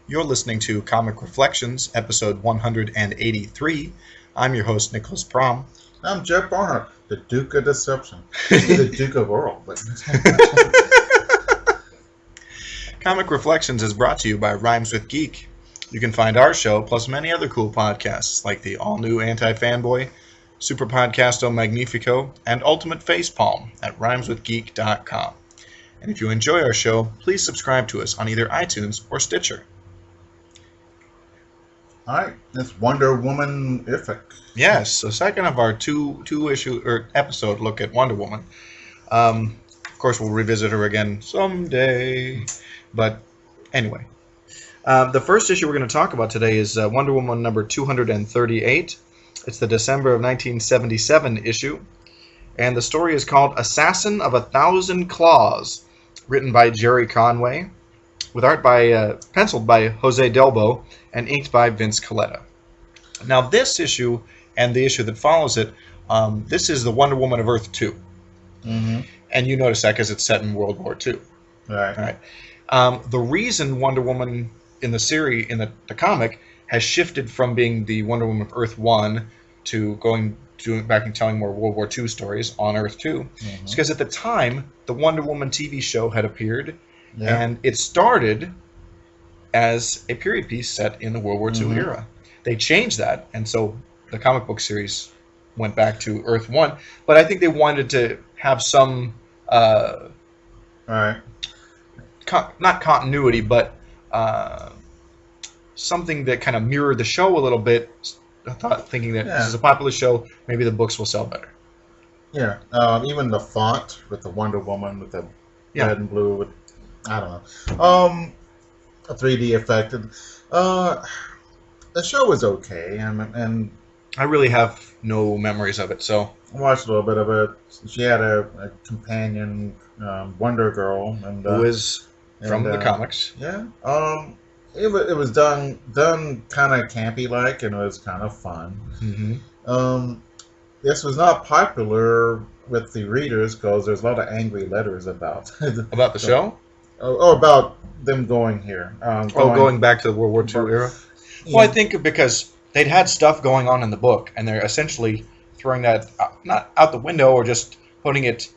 You're listening to Comic Reflections, episode 183. I'm your host, Nicholas Prom. I'm Jeff Barnard, the Duke of Deception. The Duke of Oral. Comic Reflections is brought to you by Rhymes with Geek. You can find our show, plus many other cool podcasts, like the all-new Anti-Fanboy, Super Podcasto Magnifico, and Ultimate Facepalm at rhymeswithgeek.com. And if you enjoy our show, please subscribe to us on either iTunes or Stitcher. Alright, it's Wonder Woman Ific. Yes, so second of our episode look at Wonder Woman. Of course, we'll revisit her again someday. But anyway, the first issue we're going to talk about today is Wonder Woman number 238. It's the December of 1977 issue. And the story is called Assassin of a Thousand Claws, written by Jerry Conway, with art penciled by Jose Delbo, and inked by Vince Colletta. Now, this issue and the issue that follows it, this is the Wonder Woman of Earth 2. Mm-hmm. And you notice that because it's set in World War II. Right. The reason Wonder Woman in the series, in the comic, has shifted from being the Wonder Woman of Earth 1 to going back and telling more World War II stories on Earth 2 is because at the time, the Wonder Woman TV show had appeared, and it started as a period piece set in the World War II era. They changed that, and so the comic book series went back to Earth 1, but I think they wanted to have some not continuity, but something that kind of mirrored the show a little bit, thinking that this is a popular show, maybe the books will sell better. Yeah, even the font with the Wonder Woman with the red and blue, with, I don't know, a 3D effect. The show was okay, and I really have no memories of it, so I watched a little bit of it. She had a companion, Wonder Girl, and who is from the comics. Yeah. It was done kind of campy like, and it was kind of fun. Mm-hmm. This was not popular with the readers because there's a lot of angry letters about the show. Oh, about them going here. Going back to the World War II era. Yeah. Well, I think because they'd had stuff going on in the book, and they're essentially throwing that not out the window or just putting it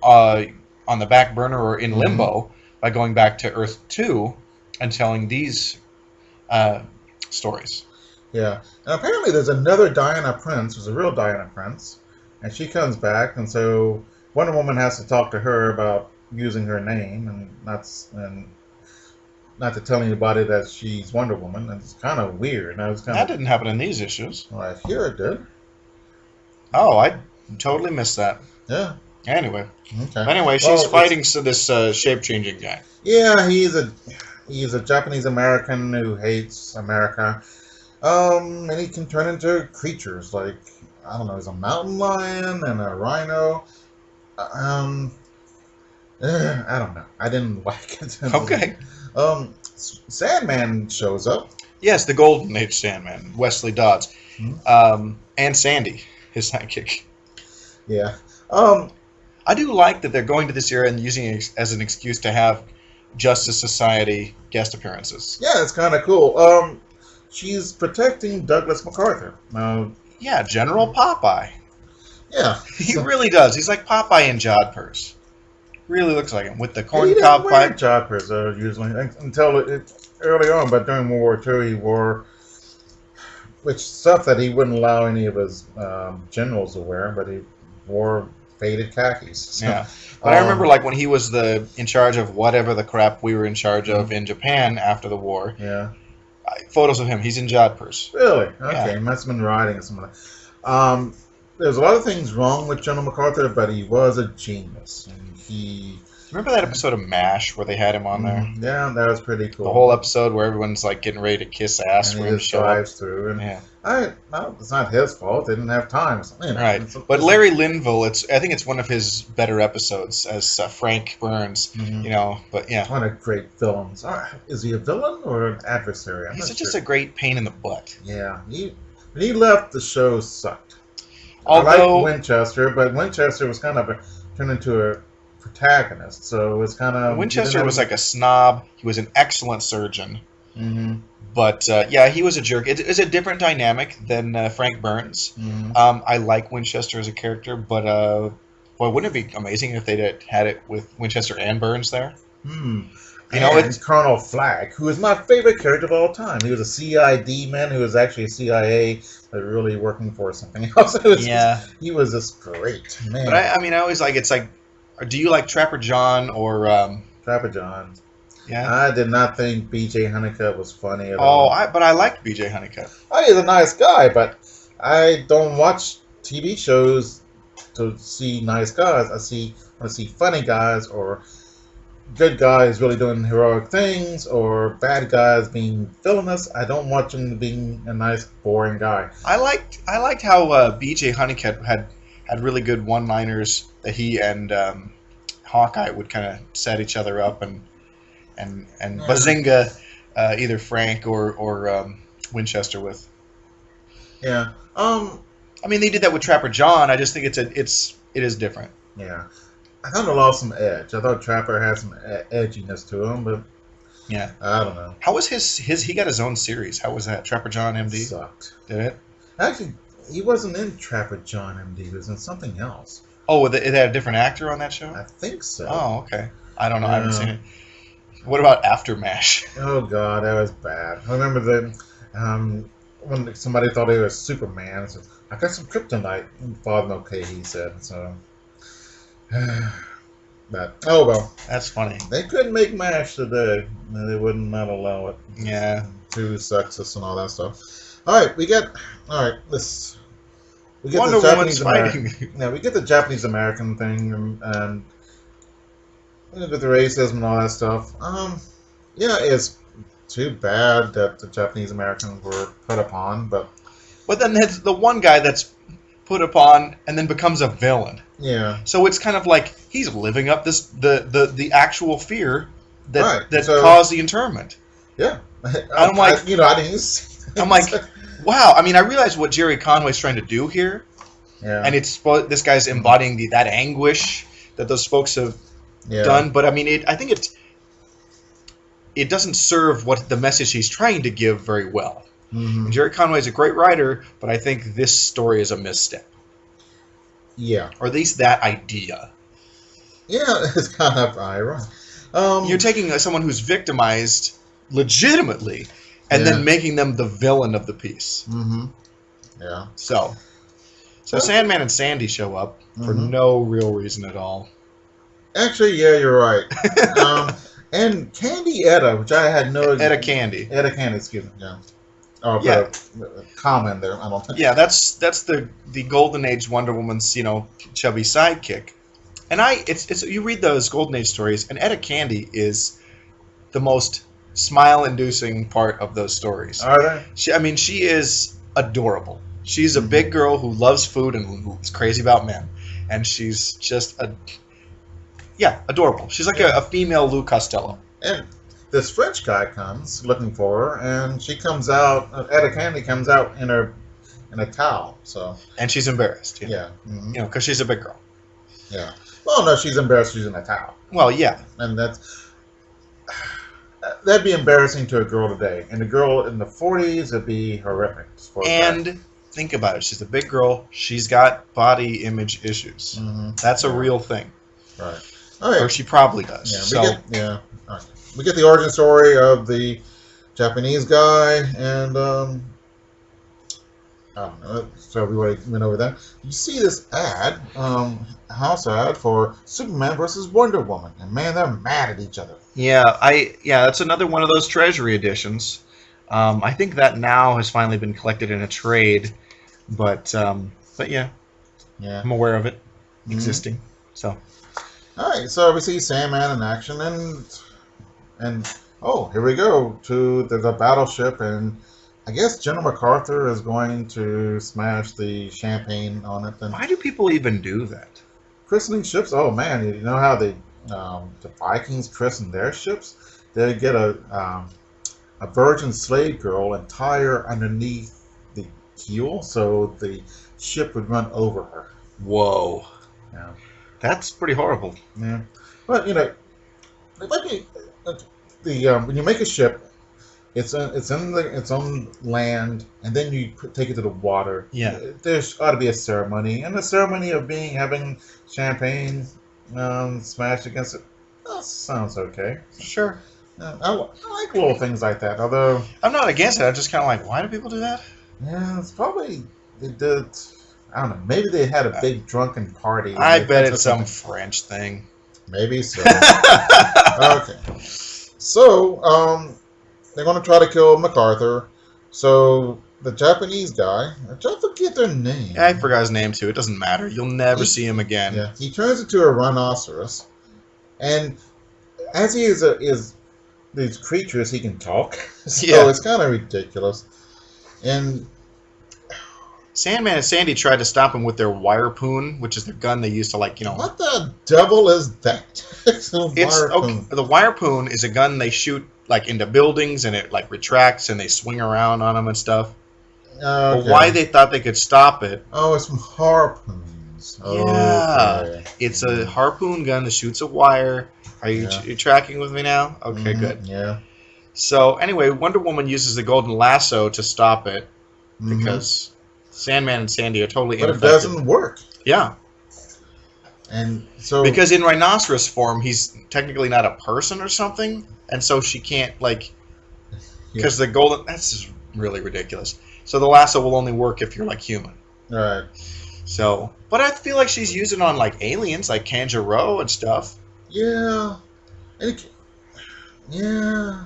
on the back burner or in limbo by going back to Earth 2 and telling these stories. Yeah. And apparently there's another Diana Prince. There's a real Diana Prince. And she comes back, and so Wonder Woman has to talk to her about using her name, and not to tell anybody that she's Wonder Woman. And it's kind of weird. That didn't happen in these issues. Well, I hear it did. Oh, I totally missed that. Yeah. Anyway. Okay. Anyway, she's fighting this shape-changing guy. Yeah, he's a Japanese American who hates America. And he can turn into creatures like, I don't know, he's a mountain lion and a rhino. I don't know. I didn't like it. Okay. Sandman shows up. Yes, the Golden Age Sandman, Wesley Dodds. And Sandy, his sidekick. Yeah. I do like that they're going to this era and using it as an excuse to have Justice Society guest appearances. Yeah, it's kind of cool. She's protecting Douglas MacArthur. Yeah, General Popeye. Yeah. He really does. He's like Popeye in Jodhpurs. Really looks like him with the corn cob pipe. Jodhpurs usually until early on, but during World War II he wore stuff that he wouldn't allow any of his generals to wear, but he wore faded khakis. So, yeah, but I remember like when he was in charge of whatever the crap we were in charge of in Japan after the war. Yeah. Photos of him. He's in Jodhpurs. Really? Okay. Yeah. He must have been riding or something. There's a lot of things wrong with General MacArthur, but he was a genius. And Remember that episode of MASH where they had him on there? Yeah, that was pretty cool. The whole episode where everyone's like getting ready to kiss ass and when he he just shows drives through. And no, it's not his fault. They didn't have time. Right. But Larry Linville, I think it's one of his better episodes as Frank Burns. But yeah. What a great villain. Is he a villain or an adversary? He's just a great pain in the butt. Yeah. When he left, the show sucked. Although, I like Winchester, but Winchester was kind of turned into a protagonist, so it was kind of... Winchester was like a snob. He was an excellent surgeon. Mm-hmm. But yeah, he was a jerk. It's a different dynamic than Frank Burns. Mm-hmm. I like Winchester as a character, but boy, wouldn't it be amazing if they'd had it with Winchester and Burns there? Hmm. You know, And it's Colonel Flack, who is my favorite character of all time. He was a CID man who was actually a CIA, but really working for something else. yeah. He was just great, man. But I mean, I always like it's like, do you like Trapper John or Trapper John. yeah? I did not think B.J. Honeycutt was funny at Oh, all. but I liked B.J. Honeycutt. Oh, he's a nice guy, but I don't watch TV shows to see nice guys. I want to see funny guys or good guys really doing heroic things or bad guys being villainous. I don't watch him being a nice, boring guy. I liked how B.J. Honeycutt had really good one-liners that he and Hawkeye would kind of set each other up and bazinga either Frank or Winchester with. Yeah. I mean, they did that with Trapper John. I just think it is different. Yeah. I thought it lost some edge. I thought Trapper had some edginess to him, but Yeah. I don't know. How was his? He got his own series. How was that? Trapper John MD. Sucked. Did it? Actually, he wasn't in Trapper John MD. He was in something else. Oh, it had a different actor on that show. I think so. Oh, okay. I don't know. I haven't Yeah. seen it. What about After MASH? Oh God, that was bad. I remember when somebody thought he was Superman. So, I got some kryptonite. Father, okay, he said. So, but oh well. That's funny. They couldn't make MASH today. They would not allow it. Yeah. Too sexist and all that stuff. All right, we get Wonder the Woman's Japanese fighting. American. Yeah, we get the Japanese American thing and with the racism and all that stuff. Yeah, it's too bad that the Japanese Americans were put upon, but But then there's the one guy that's put upon and then becomes a villain. yeah, So it's kind of like he's living up the actual fear that Right, that so- caused the internment. yeah. I'm like- I didn't. I'm like, wow. I mean, I realize what Jerry Conway's trying to do here, yeah, and this guy's embodying that anguish that those folks have yeah. done. But I mean, I think it doesn't serve what the message he's trying to give very well. Mhm. Jerry Conway's a great writer, but I think this story is a misstep, Yeah, or at least that idea. yeah. It's kind of ironic. You're taking someone who's victimized legitimately and Yeah. then making them the villain of the piece. Mm-hmm. Yeah. So Sandman and Sandy show up for Mhm. no real reason at all. Actually, yeah, you're right. And Candy Etta, which I had no Etta Candy. Etta Candy, excuse me. Yeah. Oh, Yeah. comment there. I don't think. Yeah, that's the Golden Age Wonder Woman's chubby sidekick, and it's you read those Golden Age stories, and Etta Candy is the most smile-inducing part of those stories. Are they? She is adorable. She's a big girl who loves food and who's crazy about men, and she's just adorable. She's like a female Lou Costello. And this French guy comes looking for her, and she comes out. Etta Candy comes out in a towel. So And she's embarrassed, yeah. Mhm. because she's a big girl. Yeah. Well, no, she's embarrassed. She's in a towel, Well, yeah, and that'd be embarrassing to a girl today. And a girl in the 40s, it'd be horrific. For a guy. and think about it. She's a big girl. She's got body image issues. Mhm. That's a real thing, Right. All right. or she probably does. Yeah, So we get the origin story of the Japanese guy, and I don't know. So we already went over that. You see this ad, house ad for Superman versus Wonder Woman, and man, they're mad at each other. that's another one of those treasury editions. I think that now has finally been collected in a trade, but yeah, Yeah. I'm aware of it Mhm. existing. So All right. So we see Sandman in action, and oh, here we go to the battleship, and I guess General MacArthur is going to smash the champagne on it. And why do people even do that? christening ships. Oh man, you know how the Vikings christen their ships? They get a virgin slave girl and tie her underneath the keel so the ship would run over her. Whoa, Yeah, that's pretty horrible. yeah. But it might be when you make a ship, It's in its own land, and then you take it to the water. Yeah. There ought to be a ceremony, and the ceremony of having champagne smashed against it. That sounds okay. Sure. I like little things like that. Although I'm not against it. I'm just kind of like, why do people do that? yeah, it's probably they did. I don't know. Maybe they had a big drunken party. I bet it's some French thing. Maybe so. Okay. So, they're going to try to kill MacArthur. So, the Japanese guy, I forget their name. I forgot his name too. It doesn't matter. You'll never see him again. Yeah, he turns into a rhinoceros, and as he is these creatures, he can talk. So it's kind of ridiculous. And Sandman and Sandy tried to stop him with their wirepoon, which is the gun they used to, like, what the devil is that? It's okay. The wirepoon is a gun they shoot like into buildings, and it like retracts, and they swing around on them and stuff. Okay. But why they thought they could stop it? Oh, it's from harpoons. Yeah, Okay. it's a harpoon gun that shoots a wire. Are you tracking with me now? Okay, good. Yeah. So anyway, Wonder Woman uses the golden lasso to stop it because Sandman and Sandy are totally ineffective. But it doesn't work. Yeah. And so because in rhinoceros form, he's technically not a person or something, and so she can't because the golden. That's just really ridiculous. So the lasso will only work if you're like human. Right. So, but I feel like she's using it on like aliens, like Kangaroo and stuff. Yeah. Yeah.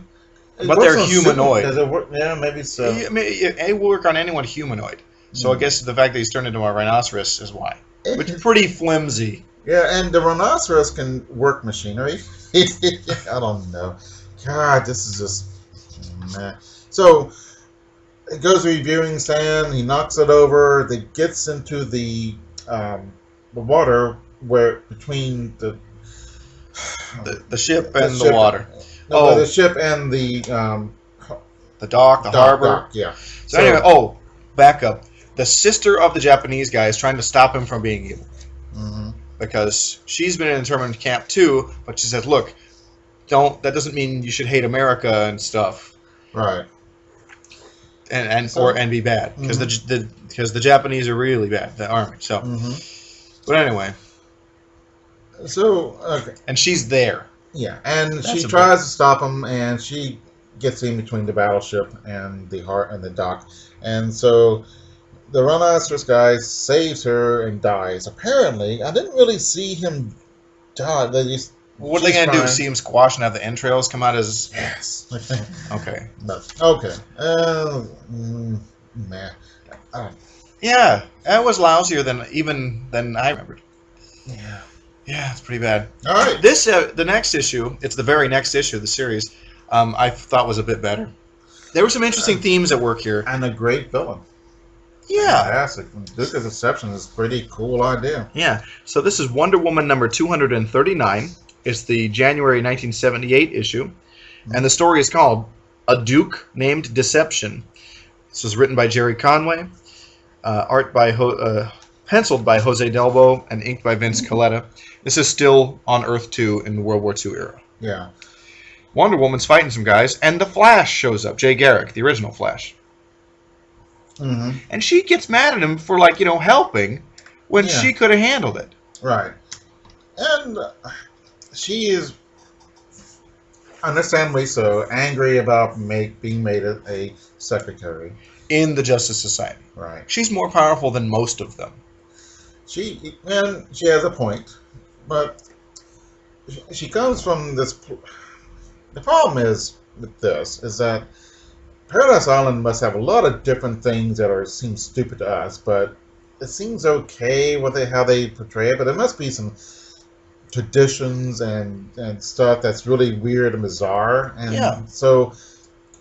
But they're humanoid. Does it work? Yeah, maybe so. It will work on anyone humanoid. So I guess the fact that he's turned into a rhinoceros is why. Which is pretty flimsy. Yeah, and the rhinoceros can work machinery. I don't know. God, this is just meh. So it goes reviewing sand. He knocks it over. It gets into the water where between the ship and the water. No, the ship and the dock, the harbor. Dock, yeah. So anyway, back up. The sister of the Japanese guy is trying to stop him from being evil. Because she's been in internment camp too, but she says, "Look, that doesn't mean you should hate America and stuff, right? And be bad because the Japanese are really bad, the army." So, but anyway, so okay, and she's there. Yeah, and she tries to stop him, and she gets in between the battleship and the dock, and so the rhinoceros guy saves her and dies. Apparently, I didn't really see him die. What are they going to do? See him squash and have the entrails come out as... Yes. Okay. Okay. Nah. Yeah, that was lousier than I remembered. Yeah. Yeah, it's pretty bad. All right. This the next issue. It's the very next issue of the series. I thought was a bit better. There were some interesting themes at work here, and a great villain. Yeah. Fantastic. Duke of Deception is a pretty cool idea. Yeah. So this is Wonder Woman number 239. It's the January 1978 issue. And the story is called A Duke Named Deception. This was written by Jerry Conway. Art by penciled by Jose Delbo and inked by Vince Colletta. This is still on Earth 2 in the World War II era. Yeah. Wonder Woman's fighting some guys, and the Flash shows up. Jay Garrick, the original Flash. And she gets mad at him for, helping when she could have handled it. Right. And she is, understandably so, angry about being made a secretary. In the Justice Society. Right. She's more powerful than most of them. She has a point, but she comes from this... The problem is with this is that Paradise Island must have a lot of different things that seem stupid to us, but it seems okay how they portray it. But there must be some traditions and stuff that's really weird and bizarre. And so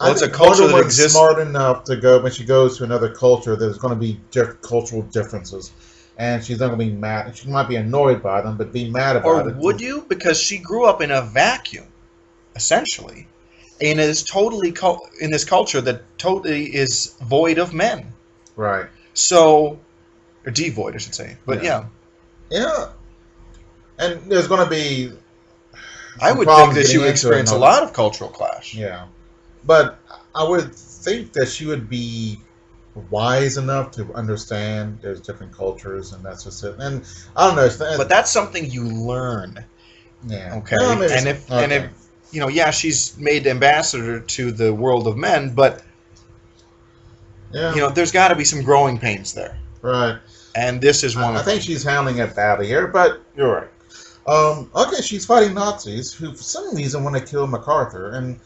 it's a culture that exists. Smart enough to go when she goes to another culture. There's going to be cultural differences, and she's not going to be mad. She might be annoyed by them, but be mad about it. Or would you? Because she grew up in a vacuum, essentially. And is totally in this culture that totally is void of men. Right. So, or devoid, I should say. But yeah. And there's going to be... I would think that she would experience a lot of cultural clash. Yeah. But I would think that she would be wise enough to understand there's different cultures, and that's just it. And I don't know. But that's something you learn. Yeah. Okay. Well, maybe and okay. if yeah, she's made ambassador to the world of men, but Yeah. there's got to be some growing pains there. Right. And this is one I of think them. she's handling it badly here, but you're right. Okay, she's fighting Nazis who, for some reason, want to kill MacArthur, and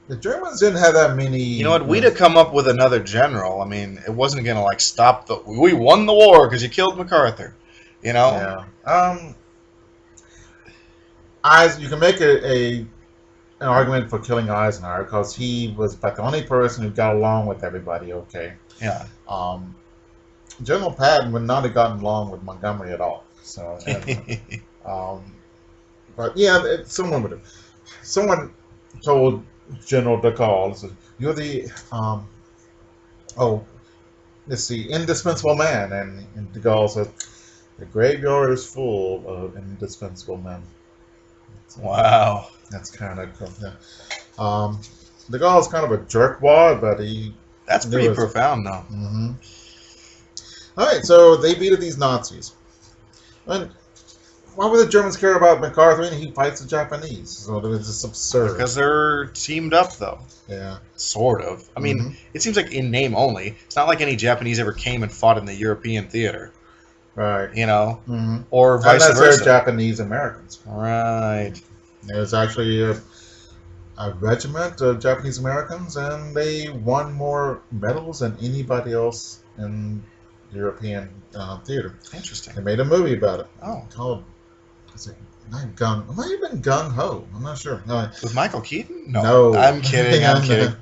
the Germans didn't have that many. You know what? We'd have come up with another general. I mean, it wasn't going to like stop the. We won the war because you killed MacArthur. You know. Yeah. You can make an argument for killing Eisenhower because he was about the only person who got along with everybody. Okay. Yeah. General Patton would not have gotten along with Montgomery at all. So. But yeah, someone would have. Someone told General de Gaulle, "You're the let's see, indispensable man," and de Gaulle said, "The graveyard is full of indispensable men." Wow. That's kind of cool. Yeah. De Gaulle's kind of a jerkwad, but That's pretty profound, though. Mm-hmm. All right, so they beat these Nazis, and why would the Germans care about MacArthur and he fights the Japanese? So it was just absurd. Because they're teamed up, though. Yeah. Sort of. I mean, It seems like in name only. It's not like any Japanese ever came and fought in the European theater. Right. You know? Mm-hmm. Or vice and that's versa. Japanese Americans. Right. There's actually a regiment of Japanese Americans, and they won more medals than anybody else in European theater. Interesting. They made a movie about it. Oh. Called, is it not Gun? It might have been Gung Ho. I'm not sure. No. With Michael Keaton? No. I'm kidding. I'm kidding.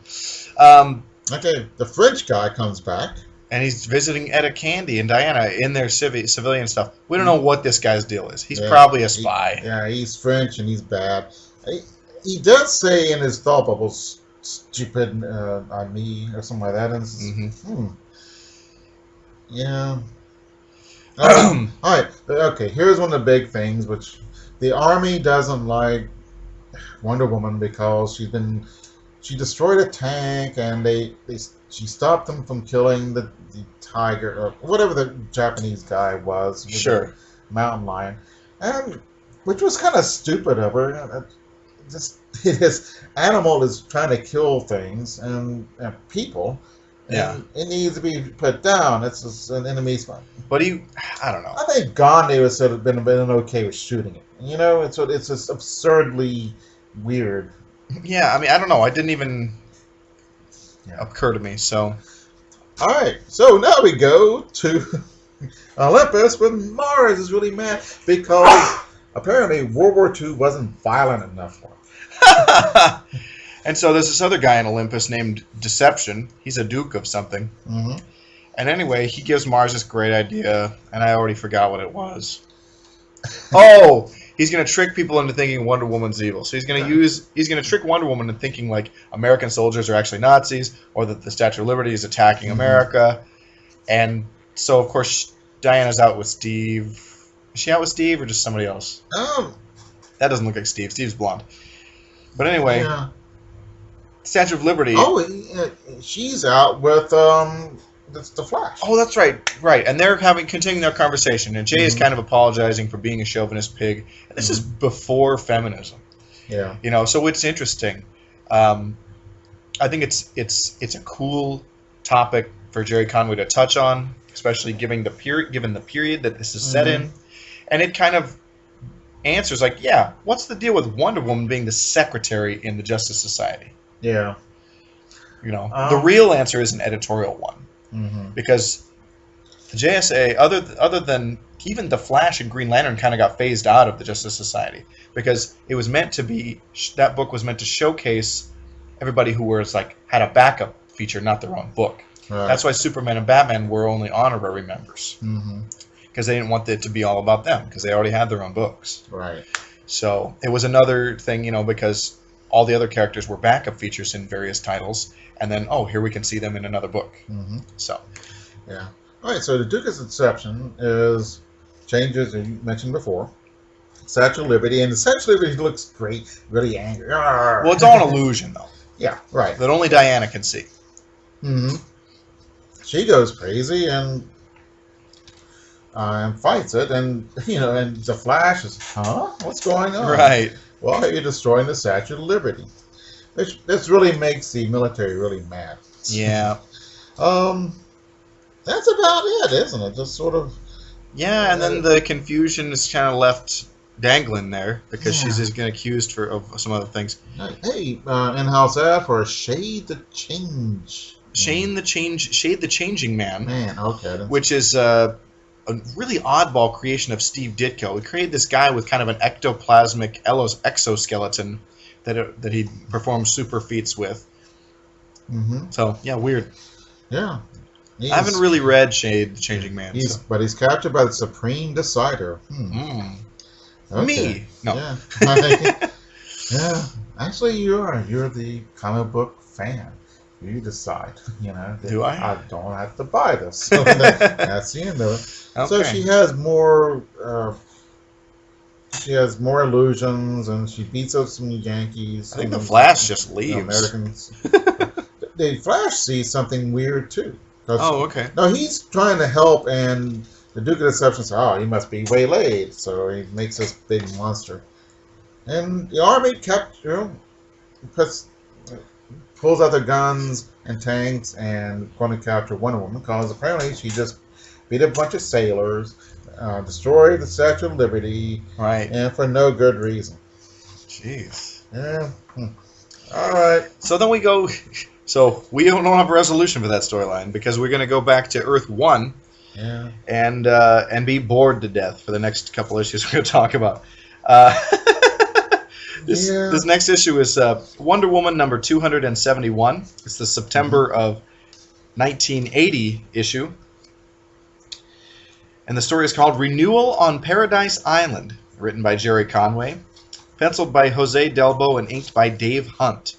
Okay, the French guy comes back. And he's visiting Etta Candy and Diana in their civilian stuff. We don't know what this guy's deal is. He's probably a spy. He's French and he's bad. He does say in his thought bubbles, "Stupid on me" or something like that. And it's, Yeah. All right. Okay. Here's one of the big things, which the army doesn't like Wonder Woman because she destroyed a tank and she stopped them from killing the tiger or whatever the Japanese guy was. Sure. Mountain lion, and which was kind of stupid of her. This animal is trying to kill things and people. Yeah. It needs to be put down. It's just an enemy's fun. But I don't know. I think Gandhi would have been okay with shooting it. You know, it's just absurdly weird. Yeah, I mean, I don't know. It didn't even occur to me, so. All right, so now we go to Olympus when Mars is really mad because apparently World War II wasn't violent enough for him. And so there's this other guy in Olympus named Deception. He's a duke of something. Mm-hmm. And anyway, he gives Mars this great idea, and I already forgot what it was. Oh, he's going to trick people into thinking Wonder Woman's evil. So he's going to trick Wonder Woman into thinking like American soldiers are actually Nazis, or that the Statue of Liberty is attacking America. And so, of course, Diana's out with Steve. Is she out with Steve or just somebody else? That doesn't look like Steve. Steve's blonde. But anyway, Statue of Liberty. Oh, she's out with the Flash. Oh, that's right. And they're continuing their conversation, and Jay is kind of apologizing for being a chauvinist pig. And this is before feminism. Yeah. You know, so it's interesting. I think it's a cool topic for Jerry Conway to touch on, especially given the period that this is set in, and it kind of answers like, yeah, what's the deal with Wonder Woman being the secretary in the Justice Society? Yeah. You know, the real answer is an editorial one, because the JSA, other than even the Flash and Green Lantern, kind of got phased out of the Justice Society because it was meant to be, that book was meant to showcase everybody who had a backup feature, not their own book. Right. That's why Superman and Batman were only honorary members, because they didn't want it to be all about them, because they already had their own books. Right. So it was another thing, you know, because all the other characters were backup features in various titles, and then, here we can see them in another book. So. Yeah. All right, so the Duke of Deception changes, as you mentioned before. Statue of Liberty, and the Statue of Liberty looks great, really angry. Arr! Well, it's all an illusion, though, Yeah, right. that only Diana can see. Hmm. She goes crazy and fights it, and and the Flash is, huh? What's going on? Right. Well, you're destroying the Statue of Liberty. This really makes the military really mad. Yeah. That's about it, isn't it? Just sort of. Yeah, and then the confusion is kind of left dangling there because Yeah. she's just getting accused of some other things. Hey, in-house ad for Shade the Change. Shade the Changing Man, Man, okay. which is a really oddball creation of Steve Ditko. He created this guy with kind of an ectoplasmic exoskeleton that he performs super feats with. Mm-hmm. So yeah, weird. Yeah. I haven't really read Shade the Changing Man. But he's captured by the Supreme Decider. Okay. Me? No. Yeah. Yeah. Actually, you're the comic book fan. You decide. Do I? I don't have to buy this. So that's the end of it. Okay. So she has more. She has more illusions, and she beats up some Yankees. I think the Flash just leaves. Americans. The Flash sees something weird too. Oh, okay. No, he's trying to help, and the Duke of Deception says, "Oh, he must be waylaid," so he makes this big monster. And the army pulls out their guns and tanks and going to capture Wonder Woman because apparently she just beat a bunch of sailors, destroyed the Statue of Liberty, Right. and for no good reason. Jeez. Yeah. All right. So then we go. So we don't have a resolution for that storyline because we're going to go back to Earth 1 Yeah. and be bored to death for the next couple issues we're going to talk about. This next issue is Wonder Woman number 271. It's the September of 1980 issue. And the story is called Renewal on Paradise Island, written by Jerry Conway, penciled by Jose Delbo, and inked by Dave Hunt.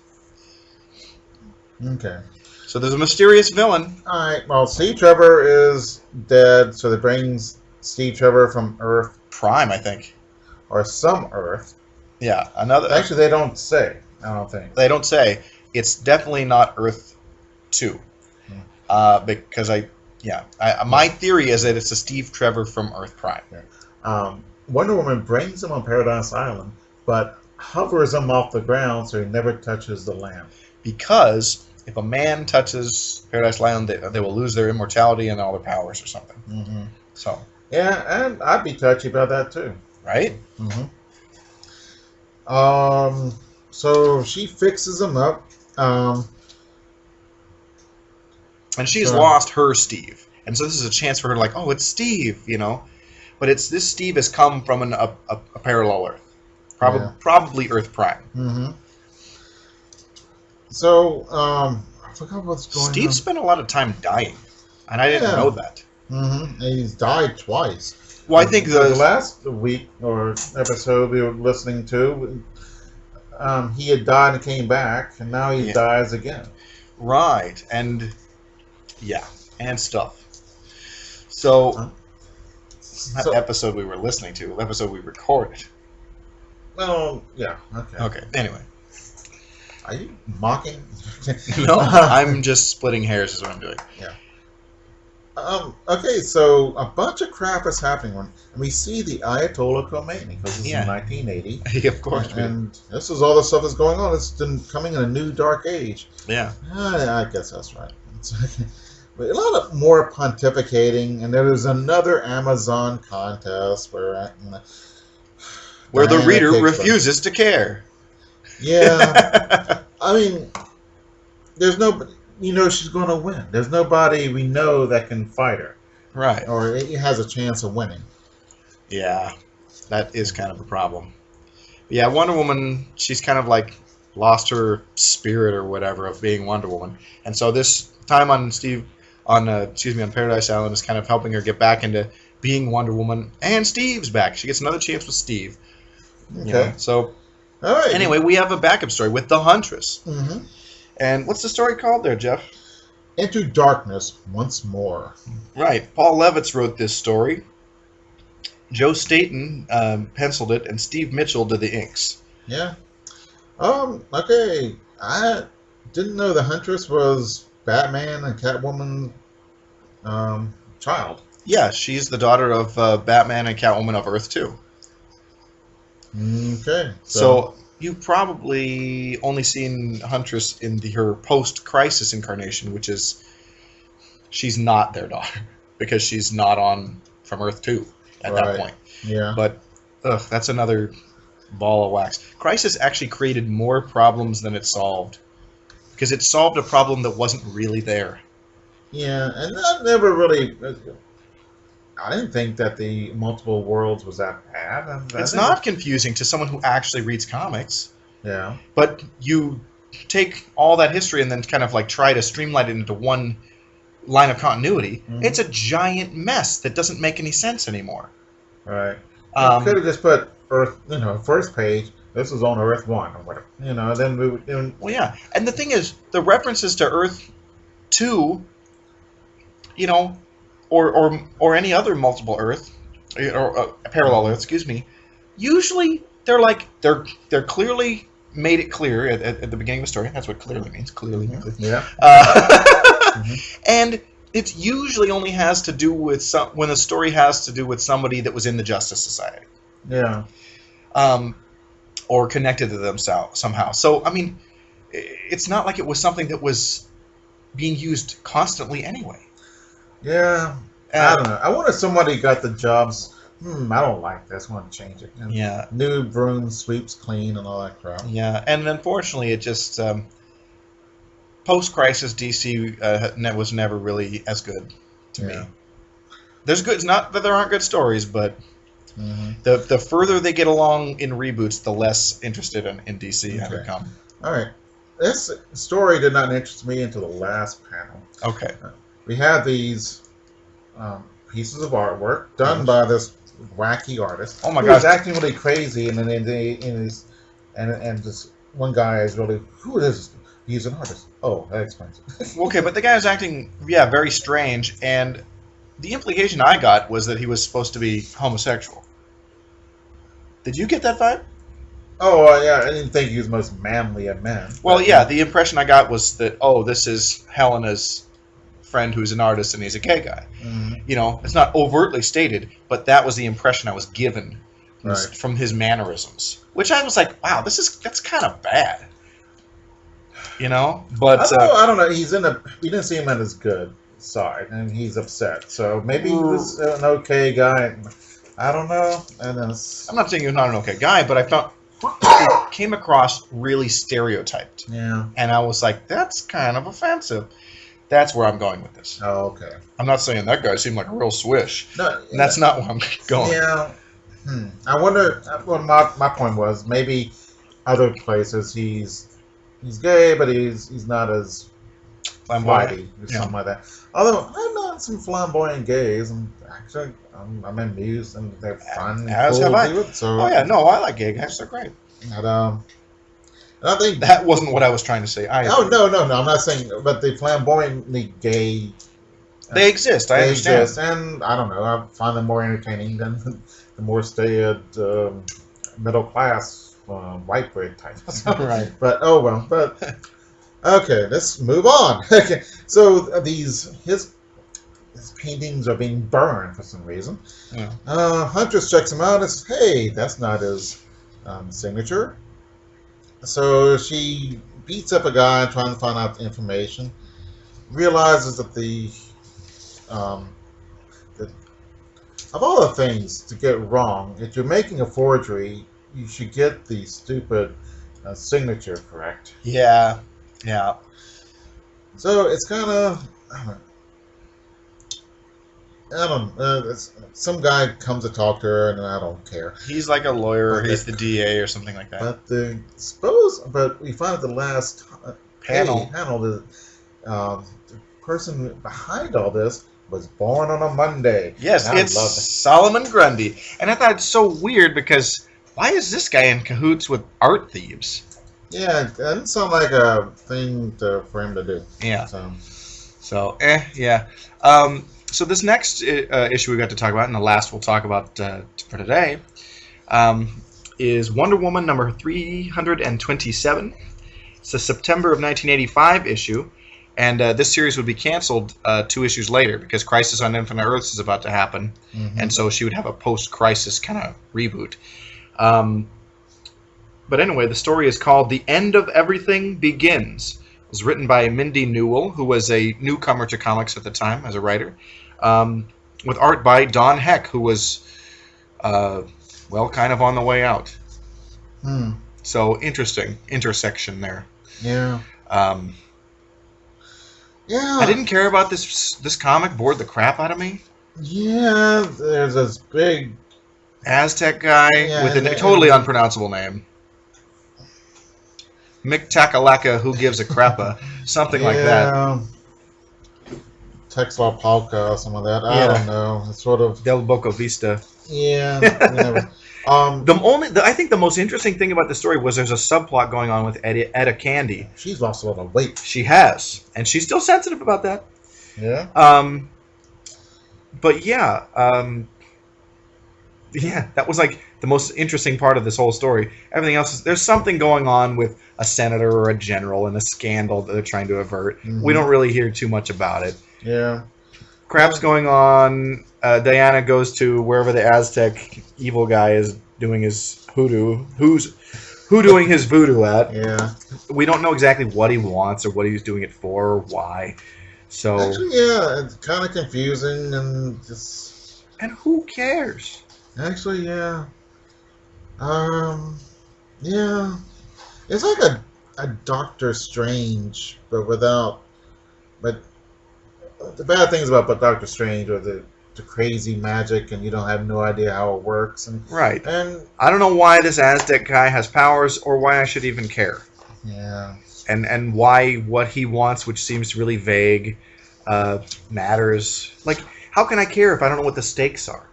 Okay. So there's a mysterious villain. All right. Well, Steve Trevor is dead, so that brings Steve Trevor from Earth Prime, I think. or some Earth. Yeah, another. Actually, they don't say. I don't think. They don't say. It's definitely not Earth 2. Because my theory is that it's a Steve Trevor from Earth Prime. Wonder Woman brings him on Paradise Island, but hovers him off the ground so he never touches the land. Because if a man touches Paradise Island, they will lose their immortality and all their powers or something. Mm-hmm. So. Yeah, and I'd be touchy about that too. Right? Mm-hmm. So she fixes him up. And she's lost her Steve. And so this is a chance for her to oh, it's Steve, But this Steve has come from a parallel Earth. Probably Earth Prime. Mm-hmm. So, I forgot what's going on. Steve spent a lot of time dying. And I didn't know that. Mm-hmm. And he's died twice. Well, I think the last week or episode we were listening to, he had died and came back, and now he dies again. Right, and stuff. So, that episode we were listening to, the episode we recorded. Well, yeah, okay. Okay, anyway. Are you mocking? No, I'm just splitting hairs is what I'm doing. Yeah. Okay, so a bunch of crap is happening, and we see the Ayatollah Khomeini because this is 1980. Of course, and this is all the stuff that's going on. It's been coming in a new dark age. Yeah, I guess that's right. But a lot of more pontificating, and there was another Amazon contest where the reader refuses to care. Yeah, I mean, there's nobody. She's going to win. There's nobody we know that can fight her. Right. Or it has a chance of winning. Yeah, that is kind of a problem. Yeah, Wonder Woman, she's kind of lost her spirit or whatever of being Wonder Woman. And so this time on Paradise Island is kind of helping her get back into being Wonder Woman. And Steve's back. She gets another chance with Steve. Okay. So, all right. Anyway, we have a backup story with the Huntress. Mm-hmm. And what's the story called there, Jeff? Into Darkness Once More. Right. Paul Levitz wrote this story. Joe Staten penciled it, and Steve Mitchell did the inks. Yeah. Okay. I didn't know the Huntress was Batman and Catwoman child. Yeah, she's the daughter of Batman and Catwoman of Earth 2. Okay. So you've probably only seen Huntress in her post-Crisis incarnation, which is she's not their daughter because she's not on from Earth 2 at that point. Yeah. But that's another ball of wax. Crisis actually created more problems than it solved because it solved a problem that wasn't really there. Yeah, and that never really. I didn't think that the multiple worlds was that bad. It's not confusing to someone who actually reads comics. Yeah. But you take all that history and then kind of like try to streamline it into one line of continuity. Mhm. It's a giant mess that doesn't make any sense anymore. Right. You could have just put Earth, first page. This is on Earth 1 or whatever. Then we would. Well, yeah. And the thing is, the references to Earth 2, or any other multiple Earth, or parallel Earth, excuse me, usually they're clearly made it clear at the beginning of a story. That's what clearly means. Clearly. Yeah. And it usually only has to do with when the story has to do with somebody that was in the Justice Society. Yeah. Or connected to them somehow. So, I mean, it's not like it was something that was being used constantly anyway. Yeah. I don't know. I wonder if somebody got the jobs. I don't like this. I want to change it. Yeah. New broom sweeps clean and all that crap. Yeah, and unfortunately, it just post-Crisis DC was never really as good to me. There's good. It's not that there aren't good stories, but the further they get along in reboots, the less interested in DC I become. All right. This story did not interest me until the last panel. Okay. We had these pieces of artwork done by this wacky artist. Oh my gosh! gosh! He's acting really crazy, and then and this one guy is really, who is this? He's an artist. Oh, that explains it. Okay, but the guy was acting, very strange, and the implication I got was that he was supposed to be homosexual. Did you get that vibe? Oh, yeah, I didn't think he was most manly of men. Well, yeah, the impression I got was that, this is Helena's friend who's an artist and he's a gay guy. It's not overtly stated, but that was the impression I was given from his mannerisms. Which I was like, wow, that's kind of bad. But I don't know. We didn't see him on his good side, and he's upset. So maybe he was an okay guy. I don't know. I'm not saying he was not an okay guy, but I felt it came across really stereotyped. Yeah. And I was like, that's kind of offensive. That's where I'm going with this. Oh, okay. I'm not saying that guy seemed like a real swish. No, and that's not where I'm going. Yeah. I wonder. Well, my point was maybe other places he's gay, but he's not as flighty or something like that. Although I've known some flamboyant gays, and actually I'm amused and they're fun. As have I. So, I like gay guys. They're great. And I think that wasn't what I was trying to say. No. I'm not saying, but the flamboyantly gay. They exist. I understand. Exist, and I don't know. I find them more entertaining than the more staid middle class white bread type. Right. But okay. Let's move on. Okay. So his paintings are being burned for some reason. Yeah. Huntress checks him out and says, "Hey, that's not his signature." So she beats up a guy trying to find out the information. Realizes that of all the things to get wrong, if you're making a forgery, you should get the stupid signature correct. Yeah. So it's kind of, I don't know. Some guy comes to talk to her, and I don't care. He's like a lawyer. He's the DA or something like that. But we find at the last panel that the person behind all this was born on a Monday. Yes, it's Solomon Grundy. And I thought it's so weird because why is this guy in cahoots with art thieves? Yeah, it doesn't sound like a thing for him to do. Yeah. Yeah. So this next issue we got to talk about, and the last we'll talk about for today, is Wonder Woman number 327. It's a September of 1985 issue, and this series would be canceled 2 issues later because Crisis on Infinite Earths is about to happen, and so she would have a post-Crisis kind of reboot. But anyway, the story is called The End of Everything Begins. It was written by Mindy Newell, who was a newcomer to comics at the time as a writer, with art by Don Heck, who was, kind of on the way out. So interesting intersection there. Yeah. Yeah. I didn't care about this comic, bored the crap out of me. Yeah, there's this big Aztec guy with a totally unpronounceable name. Mick Takalaka, who gives a crappa, something like that. Texla-Palka or some of that. I don't know. It's sort of Del Boca Vista. Yeah. I think the most interesting thing about the story was there's a subplot going on with Etta Candy. She's lost a lot of weight. She has, and she's still sensitive about that. Yeah. But yeah, that was like the most interesting part of this whole story. Everything else is there's something going on with a senator or a general and a scandal that they're trying to avert. We don't really hear too much about it. Yeah. Crap's going on. Diana goes to wherever the Aztec evil guy is doing his hoodoo. Who's doing his voodoo at? Yeah. We don't know exactly what he wants or what he's doing it for or why. So actually, yeah, it's kind of confusing and just. And who cares? Actually, yeah. Yeah. It's like a Doctor Strange, but without. But the bad things about Doctor Strange are the crazy magic, and you don't have no idea how it works. And right. And I don't know why this Aztec guy has powers, or why I should even care. Yeah. And why what he wants, which seems really vague, matters. Like, how can I care if I don't know what the stakes are?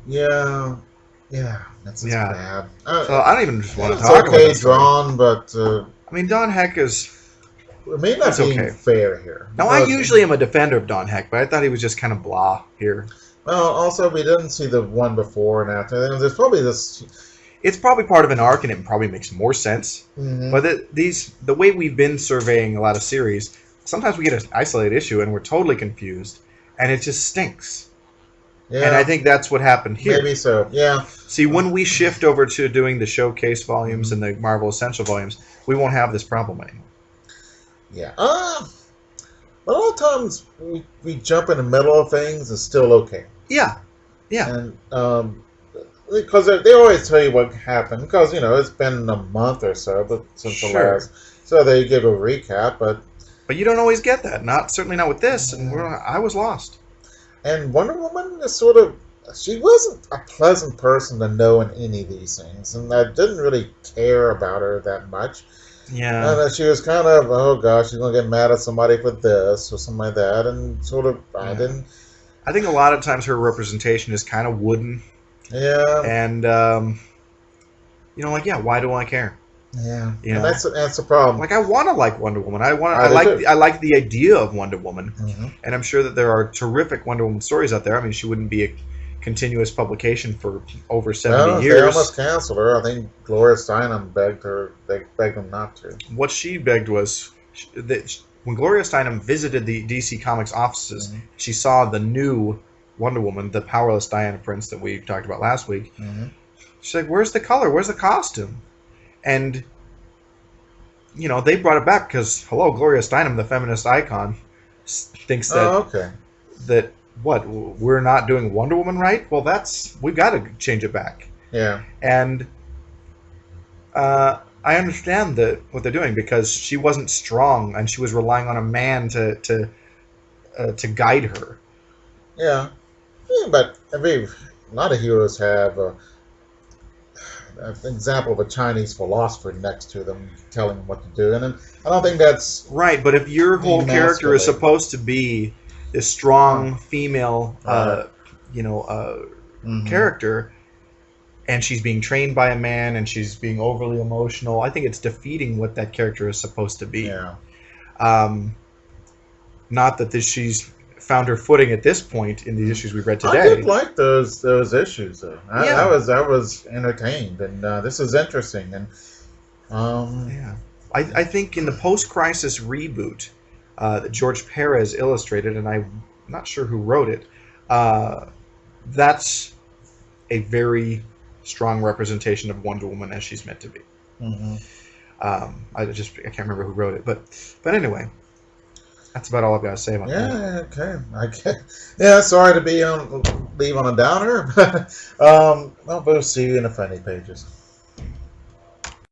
Yeah. Yeah. That's bad. So I don't even just want to talk about it. It's okay drawn, but I mean, Don Heck is. It may not be fair here. Now, I usually am a defender of Don Heck, but I thought he was just kind of blah here. Well, also, we didn't see the one before and after. There's probably this. It's probably part of an arc, and it probably makes more sense. But the way we've been surveying a lot of series, sometimes we get an isolated issue, and we're totally confused, and it just stinks. Yeah. And I think that's what happened here. Maybe so, yeah. See, when we shift over to doing the showcase volumes and the Marvel Essential volumes, we won't have this problem anymore. Yeah. But a lot of times we jump in the middle of things and still okay. Yeah. Yeah. And because they always tell you what happened, because it's been a month or so since the last, so they give a recap, but you don't always get that. Certainly not with this, and I was lost. And Wonder Woman is sort of, she wasn't a pleasant person to know in any of these things, and I didn't really care about her that much. Yeah. And she was kind of, oh gosh, she's going to get mad at somebody for this or something like that, and sort of, I didn't. I think a lot of times her representation is kind of wooden. Yeah. And, why do I care? Yeah. And that's the problem. Like, I want to like Wonder Woman. I like the idea of Wonder Woman. And I'm sure that there are terrific Wonder Woman stories out there. I mean, she wouldn't be a continuous publication for over 70 years. They almost canceled her. I think Gloria Steinem begged them not to. What she begged was that when Gloria Steinem visited the DC Comics offices, she saw the new Wonder Woman, the powerless Diana Prince that we talked about last week. She's like, "Where's the color? Where's the costume?" And they brought it back because Gloria Steinem, the feminist icon, thinks that that what, we're not doing Wonder Woman right? Well, we've got to change it back. Yeah. And I understand what they're doing, because she wasn't strong and she was relying on a man to guide her. Yeah. But I mean, a lot of heroes have an example of a Chinese philosopher next to them telling them what to do, and I don't think that's right. But if your whole character is supposed to be this strong female, character, and she's being trained by a man, and she's being overly emotional, I think it's defeating what that character is supposed to be. Yeah. Not that she's found her footing at this point in the issues we've read I today. did like those issues though. Yeah. I was entertained, and this is interesting. And Yeah, I think in the post-crisis reboot that George Perez illustrated, and I'm not sure who wrote it, that's a very strong representation of Wonder Woman as she's meant to be. mhm. I can't remember who wrote it, but anyway, that's about all I've got to say about that. Yeah, okay. I get. Yeah, sorry to leave on a downer, but we'll see you in the funny pages.